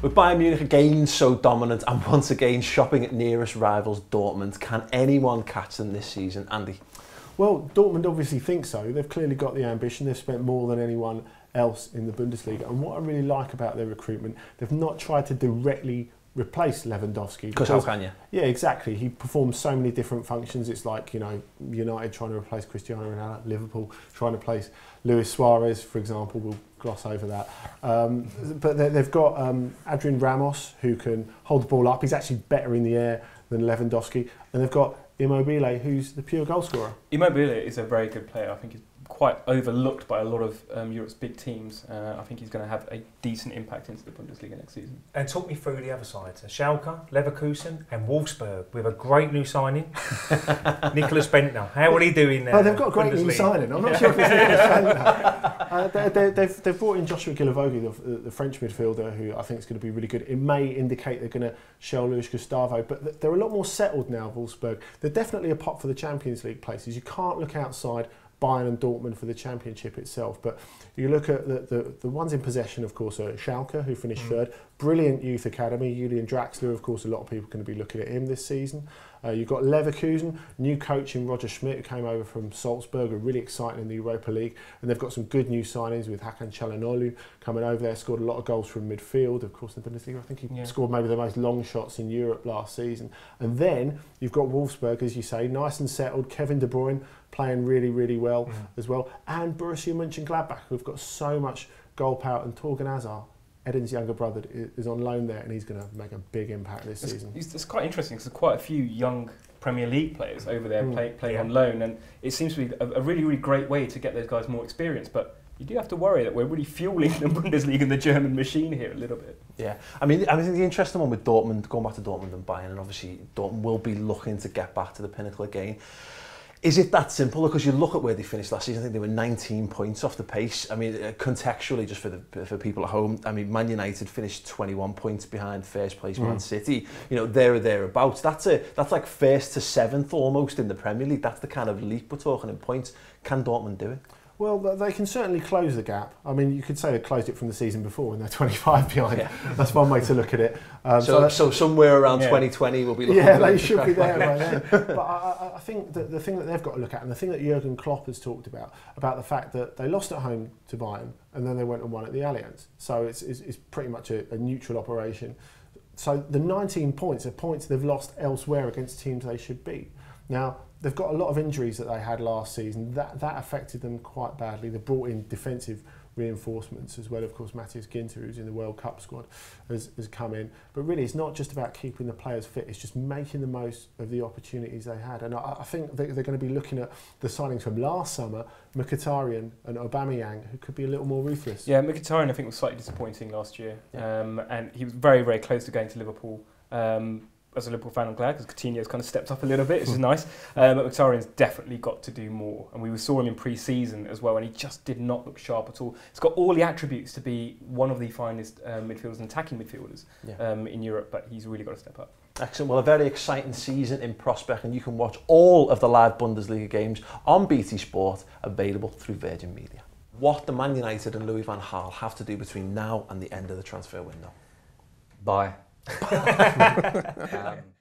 With Bayern Munich again so dominant and once again shopping at nearest rivals Dortmund, can anyone catch them this season, Andy? Well, Dortmund obviously think so. They've clearly got the ambition. They've spent more than anyone else in the Bundesliga. And what I really like about their recruitment, they've not tried to directly replace Lewandowski. Because how can you? Yeah, exactly. He performs so many different functions. It's like, you know, United trying to replace Cristiano Ronaldo, Liverpool trying to replace Luis Suarez, for example. We'll gloss over that. But they've got Adrian Ramos, who can hold the ball up. He's actually better in the air than Lewandowski. And they've got Immobile, who's the pure goal scorer. Immobile is a very good player. I think he's quite overlooked by a lot of Europe's big teams. I think he's going to have a decent impact into the Bundesliga next season. And talk me through the other sides. Schalke, Leverkusen and Wolfsburg with a great new signing. Nicholas Bentner. How will he do in there? Oh, they've got a great new signing. I'm not sure if it's Nicholas Bentner. They've brought in Joshua Guilavogui, the French midfielder, who I think is going to be really good. It may indicate they're going to shell Luis Gustavo, but they're a lot more settled now, Wolfsburg. They're definitely a pot for the Champions League places. You can't look outside Bayern and Dortmund for the championship itself, but you look at the ones in possession, of course, are Schalke, who finished third. Brilliant youth academy. Julian Draxler, of course, a lot of people are going to be looking at him this season. You've got Leverkusen, new coach in Roger Schmidt, who came over from Salzburg, are really exciting in the Europa League, and they've got some good new signings with Hakan Çalhanoğlu coming over there, scored a lot of goals from midfield. Of course, in the Bundesliga, I think he scored maybe the most long shots in Europe last season. And then you've got Wolfsburg, as you say, nice and settled. Kevin De Bruyne playing really, really well as well, and Borussia Mönchengladbach, who've got so much goal power, and Torgan Hazard, Eden's younger brother, is on loan there, and he's going to make a big impact this season. It's quite interesting because there's quite a few young Premier League players over there playing on loan, and it seems to be a really, really great way to get those guys more experience. But you do have to worry that we're really fueling the Bundesliga and the German machine here a little bit. Yeah, I mean the interesting one with Dortmund, going back to Dortmund and Bayern, and obviously Dortmund will be looking to get back to the pinnacle again. Is it that simple? Because you look at where they finished last season, I think they were 19 points off the pace. I mean, contextually, just for people at home, I mean, Man United finished 21 points behind first place Man City. You know, there or thereabouts. That's like first to seventh almost in the Premier League. That's the kind of leap we're talking in points. Can Dortmund do it? Well, they can certainly close the gap. I mean, you could say they closed it from the season before when they're 25 behind. Yeah. That's one way to look at it. So somewhere around 2020 we'll be looking at it. Yeah, they should be there by then. But I think that the thing that they've got to look at, and the thing that Jurgen Klopp has talked about the fact that they lost at home to Bayern and then they went and won at the Allianz. So it's pretty much a neutral operation. So the 19 points are points they've lost elsewhere against teams they should beat. Now, they've got a lot of injuries that they had last season. That affected them quite badly. They brought in defensive reinforcements as well. Of course, Matthias Ginter, who's in the World Cup squad, has come in. But really, it's not just about keeping the players fit. It's just making the most of the opportunities they had. And I think they're going to be looking at the signings from last summer, Mkhitaryan and Aubameyang, who could be a little more ruthless. Yeah, Mkhitaryan, I think, was slightly disappointing last year. And he was very, very close to going to Liverpool. As a Liverpool fan, I'm glad, because Coutinho's kind of stepped up a little bit, which is nice. But Mkhitaryan's definitely got to do more. And we saw him in pre-season as well, and he just did not look sharp at all. He's got all the attributes to be one of the finest midfielders and attacking midfielders in Europe, but he's really got to step up. Excellent. Well, a very exciting season in prospect, and you can watch all of the live Bundesliga games on BT Sport, available through Virgin Media. What do Man United and Louis van Gaal have to do between now and the end of the transfer window? Bye.